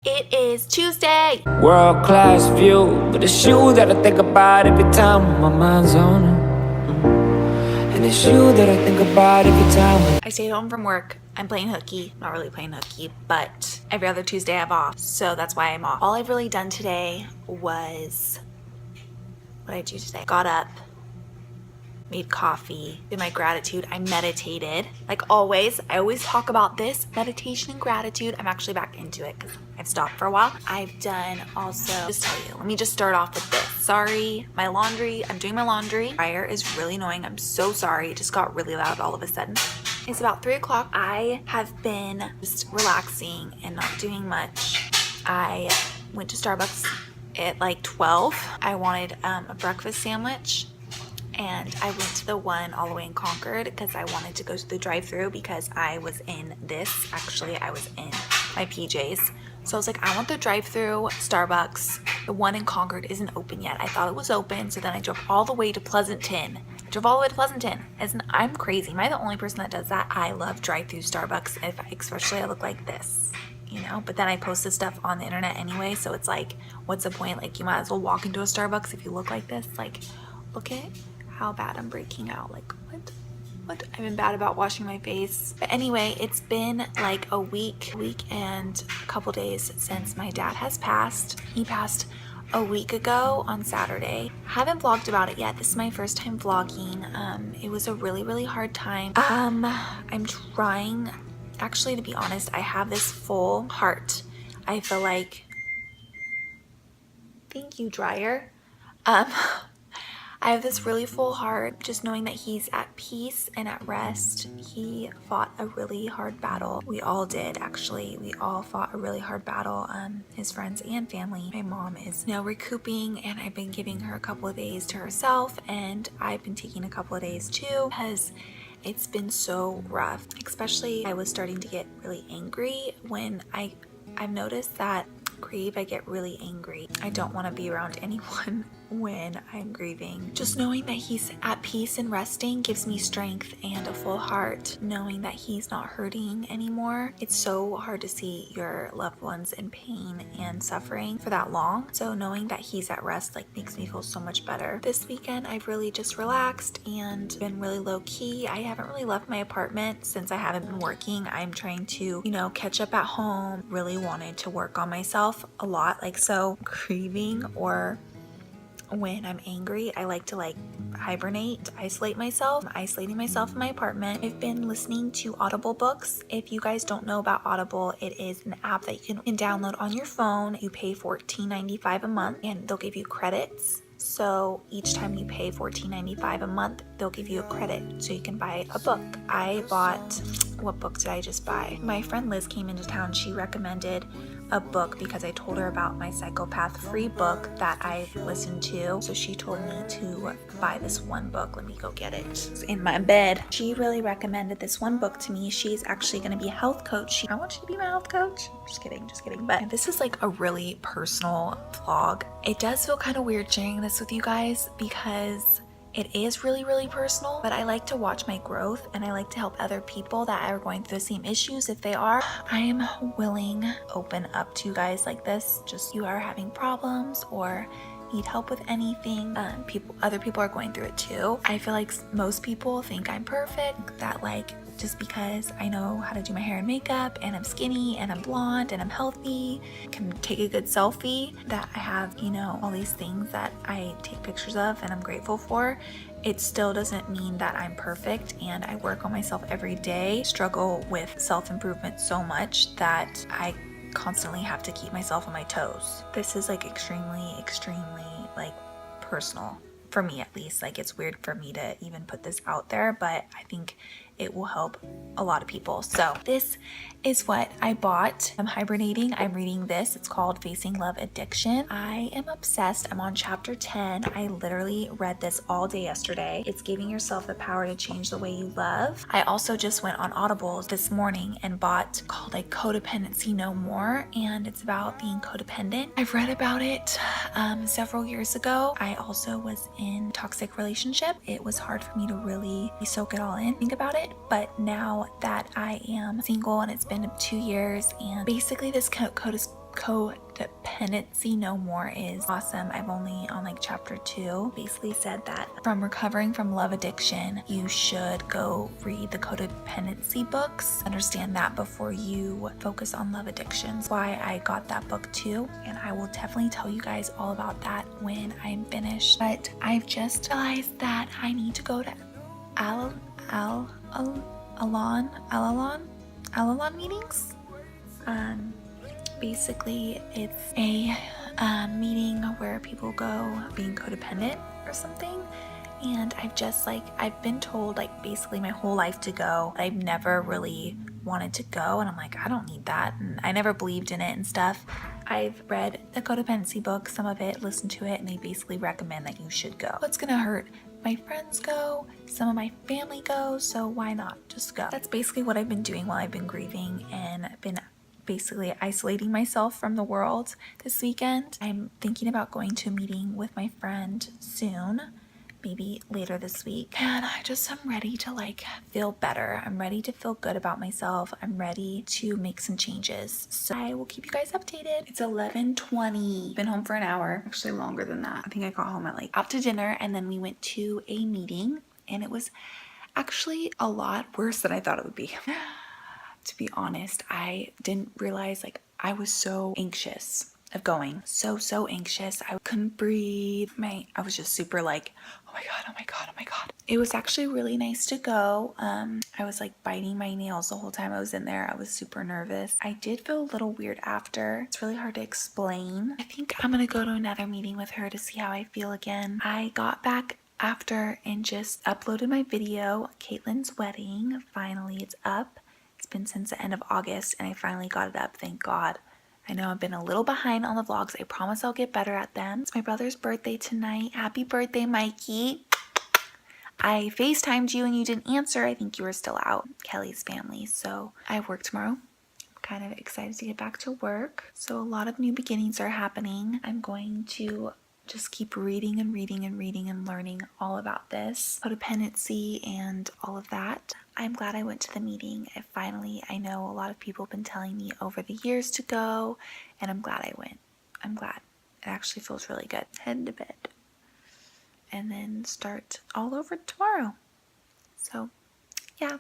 It is Tuesday. World class view, but it's you that I think about every time my mind's on it. And it's you that I think about every time. I stayed home from work. I'm playing hooky. Not really playing hooky, but every other Tuesday I have off, so that's why I'm off. All I've really done today was, what did I do today? Got up, made coffee, did my gratitude. I meditated. Like always, I always talk about this, meditation and gratitude. I'm actually back into it because I've stopped for a while. I've done also, just tell you, let me just start off with this. Sorry, my laundry, I'm doing my laundry. Dryer is really annoying. I'm so sorry. It just got really loud all of a sudden. It's about 3 o'clock. I have been just relaxing and not doing much. I went to Starbucks at like 12. I wanted a breakfast sandwich. And I went to the one all the way in Concord because I wanted to go to the drive-thru because I was in this. Actually, I was in my PJs. So I was like, I want the drive-thru Starbucks. The one in Concord isn't open yet. I thought it was open, so then I drove all the way to Pleasanton. I'm crazy. Am I the only person that does that? I love drive-thru Starbucks, especially I look like this, you know? But then I post this stuff on the internet anyway, so it's like, what's the point? Like, you might as well walk into a Starbucks if you look like this. Like, look at how bad I'm breaking out. Like, what? I've been bad about washing my face. But anyway, it's been like a week and a couple days since my dad has passed. He passed a week ago on Saturday. Haven't vlogged about it yet. This is my first time vlogging. It was a really hard time. I'm trying, actually, to be honest, I have this full heart. I feel like, thank you, dryer. I have this really full heart just knowing that he's at peace and at rest. He fought a really hard battle. We all did, actually. We all fought a really hard battle, his friends and family. My mom is now recouping, and I've been giving her a couple of days to herself, and I've been taking a couple of days too because it's been so rough. Especially, I was starting to get really angry when I've noticed that I get really angry. I don't want to be around anyone when I'm grieving. Just knowing that he's at peace and resting gives me strength and a full heart. Knowing that he's not hurting anymore. It's so hard to see your loved ones in pain and suffering for that long. So knowing that he's at rest like makes me feel so much better. This weekend I've really just relaxed and been really low key. I haven't really left my apartment since I haven't been working. I'm trying to, catch up at home. Really wanted to work on myself a lot. Like, so grieving or when I'm angry, I like to hibernate, isolate myself. I'm isolating myself in my apartment. I've been listening to Audible books. If you guys don't know about Audible, it is an app that you can download on your phone. You pay $14.95 a month and they'll give you credits. So each time you pay $14.95 a month, they'll give you a credit so you can buy a book. I bought, what book did I just buy? My friend Liz came into town. She recommended a book because I told her about my psychopath free book that I've listened to. So she told me to buy this one book. Let me go get it. It's in my bed. She really recommended this one book to me. She's actually going to be a health coach. I want you to be my health coach. Just kidding. But this is like a really personal vlog. It does feel kind of weird sharing this with you guys because it is really personal, but I like to watch my growth and I like to help other people that are going through the same issues if they are. I am willing to open up to you guys like this. Just you are having problems or need help with anything. Other people are going through it too. I feel like most people think I'm perfect, that just because I know how to do my hair and makeup and I'm skinny and I'm blonde and I'm healthy, can take a good selfie, that I have, all these things that I take pictures of and I'm grateful for. It still doesn't mean that I'm perfect, and I work on myself every day, struggle with self-improvement so much that I constantly have to keep myself on my toes. This is extremely personal. For me at least. It's weird for me to even put this out there, but I think it will help a lot of people. So this is what I bought. I'm hibernating. I'm reading this. It's called Facing Love Addiction. I am obsessed. I'm on chapter 10. I literally read this all day yesterday. It's giving yourself the power to change the way you love. I also just went on Audible this morning and bought called Codependency No More, and it's about being codependent. I've read about it several years ago. I also was in a toxic relationship. It was hard for me to really soak it all in, think about it. But now that I am single and it's been 2 years, and basically this Codependency No More is awesome. I'm only on like chapter 2. Basically said that from recovering from love addiction, you should go read the codependency books. Understand that before you focus on love addictions. Why I got that book too, and I will definitely tell you guys all about that when I'm finished. But I've just realized that I need to go to Al-Anon meetings. Basically it's a meeting where people go being codependent or something, and I've been told like basically my whole life to go. I've never really wanted to go, and I'm like, I don't need that, and I never believed in it and stuff. I've read the codependency book, some of it, listened to it, and they basically recommend that you should go. What's gonna hurt? My friends go, some of my family go, so why not just go? That's basically what I've been doing while I've been grieving and been basically isolating myself from the world this weekend. I'm thinking about going to a meeting with my friend soon, maybe later this week, and I'm ready to like feel better. I'm ready to feel good about myself. I'm ready to make some changes, so I will keep you guys updated. It's 11:20. Been home for an hour, actually longer than that. I think I got home at like out to dinner, and then we went to a meeting, and it was actually a lot worse than I thought it would be. To be honest, I didn't realize, like, I was so anxious of going. So anxious. I couldn't breathe. I was just super like, oh my god, oh my god, oh my god. It was actually really nice to go. I was like biting my nails the whole time I was in there. I was super nervous. I did feel a little weird after. It's really hard to explain. I think I'm gonna go to another meeting with her to see how I feel again. I got back after and just uploaded my video, Caitlin's wedding. Finally, it's up. It's been since the end of August, and I finally got it up, thank God. I know I've been a little behind on the vlogs. I promise I'll get better at them. It's my brother's birthday tonight. Happy birthday, Mikey. I FaceTimed you and you didn't answer. I think you were still out, Kelly's family. So I work tomorrow. I'm kind of excited to get back to work. So a lot of new beginnings are happening. I'm going to just keep reading and learning all about this codependency and all of that. I'm glad I went to the meeting. I know a lot of people have been telling me over the years to go, and I'm glad I went. I'm glad. It actually feels really good. Head to bed and then start all over tomorrow. So yeah,